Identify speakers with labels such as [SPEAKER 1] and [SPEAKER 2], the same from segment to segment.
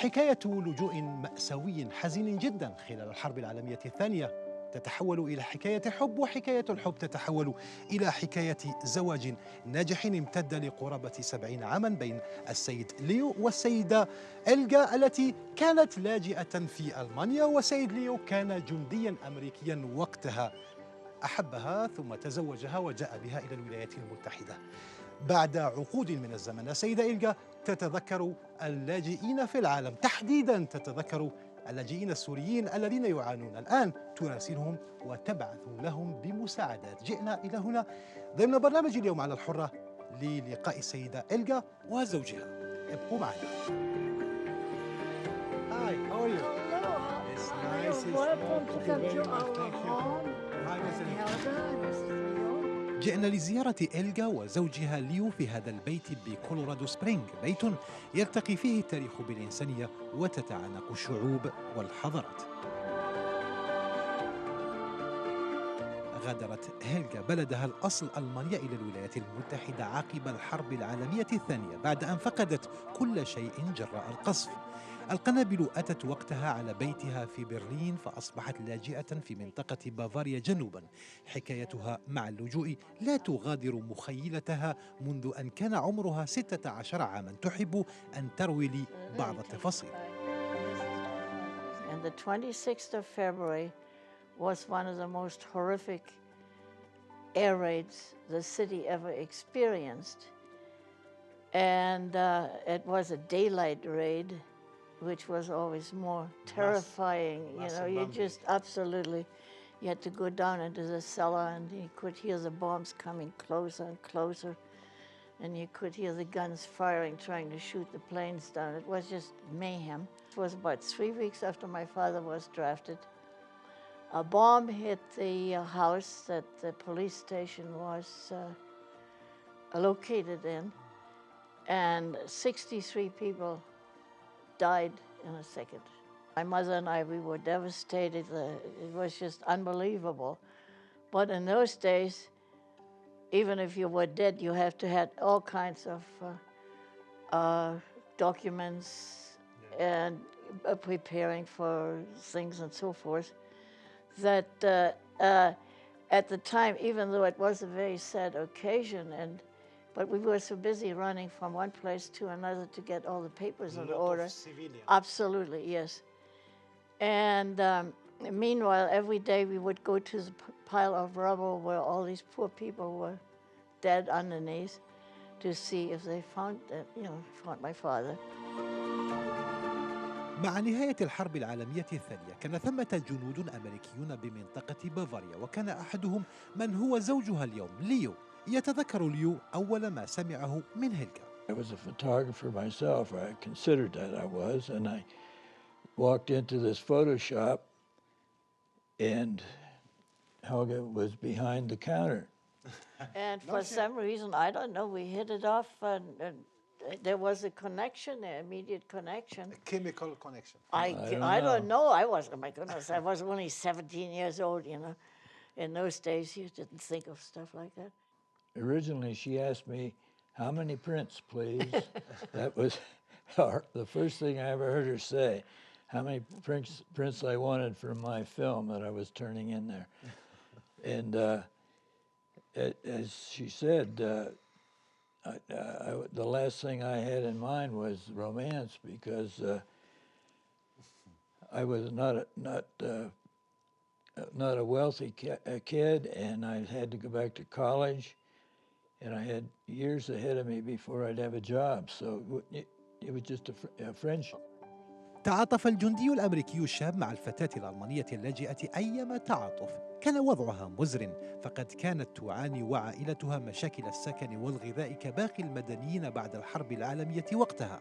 [SPEAKER 1] حكاية لجوء مأساوي حزين جدا خلال الحرب العالمية الثانية تتحول إلى حكاية حب، وحكاية الحب تتحول إلى حكاية زواج ناجح امتد لقرابة 70 عاما بين السيد ليو والسيدة إلغا التي كانت لاجئة في ألمانيا. وسيد ليو كان جنديا أمريكيا وقتها، أحبها ثم تزوجها وجاء بها إلى الولايات المتحدة. بعد عقود من الزمن السيدة إلغا تتذكر اللاجئين في العالم، تحديدا تتذكر اللاجئين السوريين الذين يعانون الآن، تراسلهم وتبعث لهم بمساعدات. جئنا إلى هنا ضمن برنامج اليوم على الحرة للقاء السيدة إلغا وزوجها. ابقوا معنا. Hi, how are you?
[SPEAKER 2] Hello.
[SPEAKER 1] It's nice.
[SPEAKER 2] Welcome to come to our home.
[SPEAKER 1] جئنا لزيارة إلغا وزوجها ليو في هذا البيت بكولورادو سبرينغ، بيت يلتقي فيه التاريخ بالإنسانية وتتعانق الشعوب والحضارات. غادرت إلغا بلدها الأصل ألمانيا إلى الولايات المتحدة عقب الحرب العالمية الثانية بعد أن فقدت كل شيء جراء القصف. القنابل أتت وقتها على بيتها في برلين، فأصبحت لاجئة في منطقة بافاريا جنوبا. حكايتها مع اللجوء لا تغادر مخيلتها منذ أن كان عمرها 16 عاما. تحب أن تروي لي بعض التفاصيل.
[SPEAKER 2] And the 26th of February was one of the most horrific air raids the city ever experienced. And it was a daylight raid, which was always more terrifying. You know, you just absolutely, you had to go down into the cellar and you could hear the bombs coming closer and closer. And you could hear the guns firing, trying to shoot the planes down. It was just mayhem. It was about 3 weeks after my father was drafted. A bomb hit the house that the police station was located in, and 63 people died in a second. My mother and I, we were devastated. It was just unbelievable. But in those days, even if you were dead, you have to have all kinds of documents and preparing for things and so forth. That at the time, even though it was a very sad occasion, but we were so busy running from one place to another to get all the papers in order. Absolutely, yes. And meanwhile, every day we would go to the pile of rubble where all these poor people were dead underneath to see if they found my father.
[SPEAKER 1] مع نهاية الحرب العالمية الثانية كان ثمة جنود أمريكيون بمنطقة بافاريا، وكان أحدهم من هو زوجها اليوم ليو. يتذكر ليو أول ما سمعه من إلغا.
[SPEAKER 3] I was a photographer myself, or I considered that I was, and I walked into this photo shop and Helga was behind the counter.
[SPEAKER 2] And for some reason, I don't know, we hit it off and there was a connection, an immediate connection.
[SPEAKER 1] A chemical connection.
[SPEAKER 2] I don't know. Oh my goodness, I was only 17 years old, you know. In those days, you didn't think of stuff like that.
[SPEAKER 3] Originally, she asked me, how many prints, please? That was the first thing I ever heard her say, how many prints I wanted for my film that I was turning in there. And as she said, the last thing I had in mind was romance, because I was not a wealthy kid, and I had to go back to college, and I had years ahead of me before I'd have a job. So it was just a friendship.
[SPEAKER 1] تعاطف الجندي الأمريكي الشاب مع الفتاة الألمانية اللاجئة أيما تعاطف. كان وضعها مزر، فقد كانت تعاني وعائلتها مشاكل السكن والغذاء كباقي المدنيين بعد الحرب العالمية وقتها.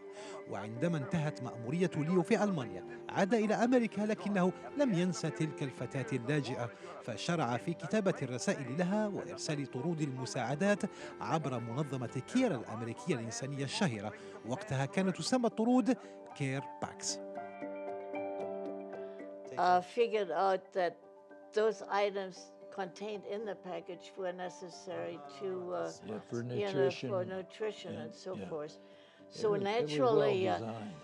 [SPEAKER 1] وعندما انتهت مأمورية ليو في ألمانيا عاد إلى أمريكا، لكنه لم ينسى تلك الفتاة اللاجئة، فشرع في كتابة الرسائل لها وإرسال طرود المساعدات عبر منظمة كير الأمريكية الإنسانية الشهيرة. وقتها كانت تسمى الطرود كير باكس.
[SPEAKER 2] Figured out that those items contained in the package were necessary to
[SPEAKER 3] for nutrition,
[SPEAKER 2] and so forth. So
[SPEAKER 3] it was
[SPEAKER 2] naturally,
[SPEAKER 3] well designed.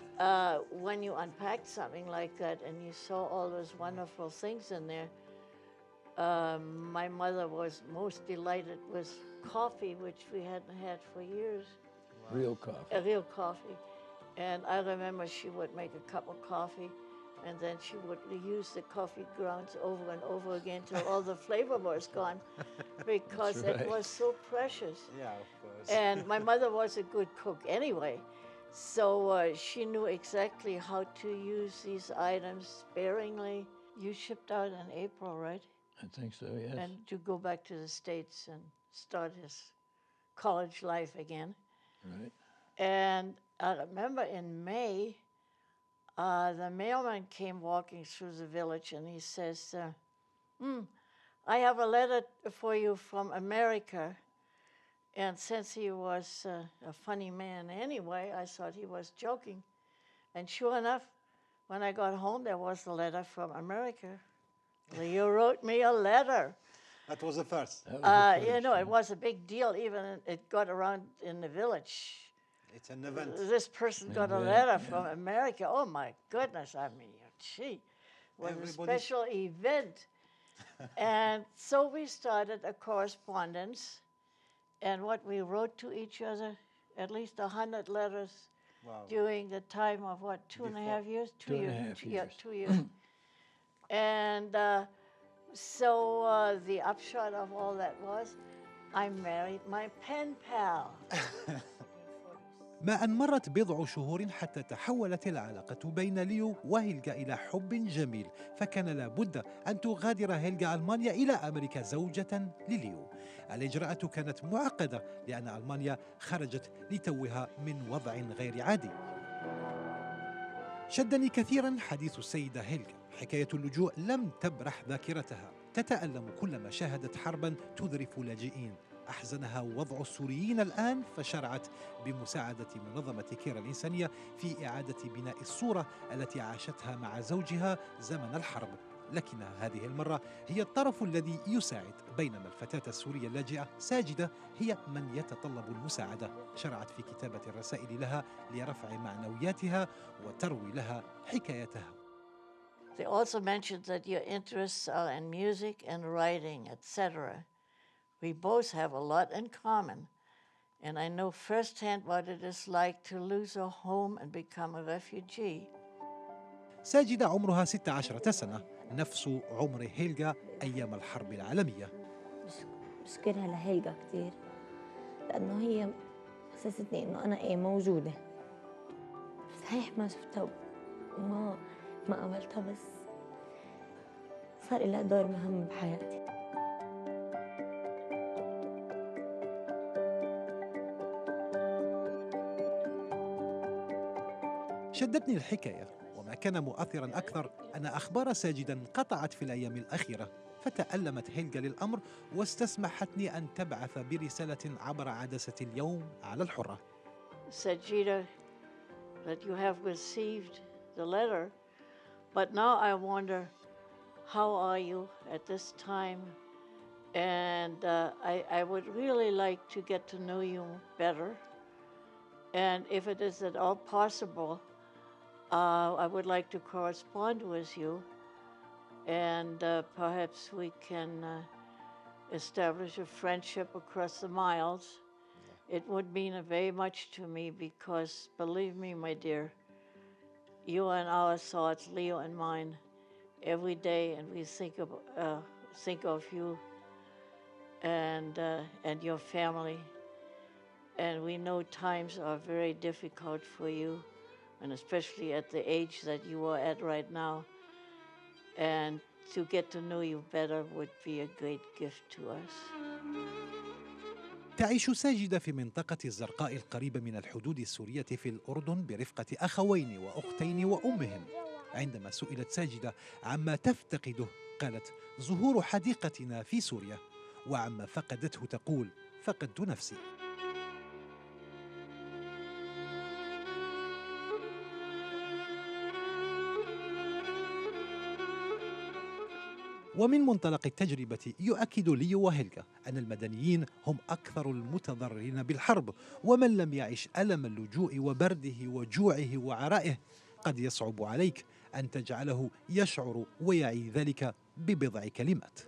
[SPEAKER 2] when you unpacked something like that and you saw all those wonderful things in there, my mother was most delighted with coffee, which we hadn't had for years.
[SPEAKER 3] Wow. Real coffee.
[SPEAKER 2] Real coffee. And I remember she would make a cup of coffee, and then she would use the coffee grounds over and over again till all the flavor was gone, because
[SPEAKER 3] right.
[SPEAKER 2] it was so precious.
[SPEAKER 1] Yeah, of course.
[SPEAKER 2] And my mother was a good cook anyway, so she knew exactly how to use these items sparingly. You shipped out in April, right?
[SPEAKER 3] I think so, yes.
[SPEAKER 2] And to go back to the States and start his college life again.
[SPEAKER 3] Right.
[SPEAKER 2] And I remember in May, the mailman came walking through the village, and he says, I have a letter for you from America. And since he was a funny man anyway, I thought he was joking. And sure enough, when I got home, there was a letter from America. You wrote me a letter.
[SPEAKER 1] That was the first.
[SPEAKER 2] You know, it was a big deal. Even it got around in the village.
[SPEAKER 1] It's an event.
[SPEAKER 2] This person got a letter from America. Oh my goodness! I mean, gee, it was a special event. And so we started a correspondence, and what we wrote to each other, at least 100 letters.
[SPEAKER 1] Wow.
[SPEAKER 2] During the time of what, 2.5 years?
[SPEAKER 3] 2.5 years.
[SPEAKER 2] Yeah, 2 years. And so the upshot of all that was, I married my pen pal.
[SPEAKER 1] ما أن مرت بضع شهور حتى تحولت العلاقة بين ليو وهيلغا إلى حب جميل، فكان لابد أن تغادر هيلغا ألمانيا إلى أمريكا زوجة لليو. الإجراءات كانت معقدة لأن ألمانيا خرجت لتوها من وضع غير عادي. شدني كثيرا حديث السيدة هيلغا. حكاية اللجوء لم تبرح ذاكرتها، تتألم كلما شاهدت حربا تذرف لاجئين. أحزنها وضع السوريين الآن، فشرعت بمساعدة منظمة كير الإنسانية في إعادة بناء الصورة التي عاشتها مع زوجها زمن الحرب. لكنها هذه المرة هي الطرف الذي يساعد، بينما الفتاة السورية اللاجئة ساجدة هي من يتطلب المساعدة. شرعت في كتابة الرسائل لها لرفع معنوياتها وتروي لها حكايتها.
[SPEAKER 2] They also mentioned that your interests are in music and writing, etc. We both have a lot in common, and I know firsthand what it is like to lose a home and become a refugee.
[SPEAKER 1] ساجدة عمرها 16 سنة، نفس عمر هيلغا أيام الحرب العالمية.
[SPEAKER 4] بشكرها لهيلغا كتير، لأنه هي حسستني إنه أنا موجودة. صحيح ما شفتها وما قابلتها، بس صار لها دور مهم بحياتي.
[SPEAKER 1] شدتني الحكاية، وما كان مؤثراً أكثر أن أخبار ساجدة انقطعت في الأيام الأخيرة، فتألمت هيلغا للأمر واستسمحتني أن تبعث برسالة عبر عدسة اليوم على الحرة.
[SPEAKER 2] Sajida, that you have received the letter, but now I wonder, how are you at this time? And I would really like to get to know you better. And if it is at all possible, I would like to correspond with you, and perhaps we can establish a friendship across the miles. It would mean very much to me because, believe me, my dear, you are in our thoughts, Leo and mine, every day, and we think of you and your family. And we know times are very difficult for you, and especially at the age that you are at right now. And to get to know you better would be a great gift to us.
[SPEAKER 1] تعيش ساجدة في منطقة الزرقاء القريبة من الحدود السورية في الأردن برفقة أخوين وأختين وأمهم. عندما سئلت ساجدة عما تفتقده، قالت: ظهور حديقتنا في سوريا. وعما فقدته تقول: فقدت نفسي. ومن منطلق التجربة يؤكد ليو وهيلغا أن المدنيين هم أكثر المتضررين بالحرب، ومن لم يعش ألم اللجوء وبرده وجوعه وعرائه قد يصعب عليك أن تجعله يشعر ويعي ذلك ببضع كلمات.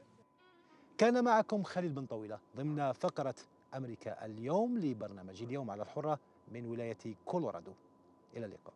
[SPEAKER 1] كان معكم خليل بن طويلة ضمن فقرة أمريكا اليوم لبرنامج اليوم على الحرة من ولاية كولورادو. إلى اللقاء.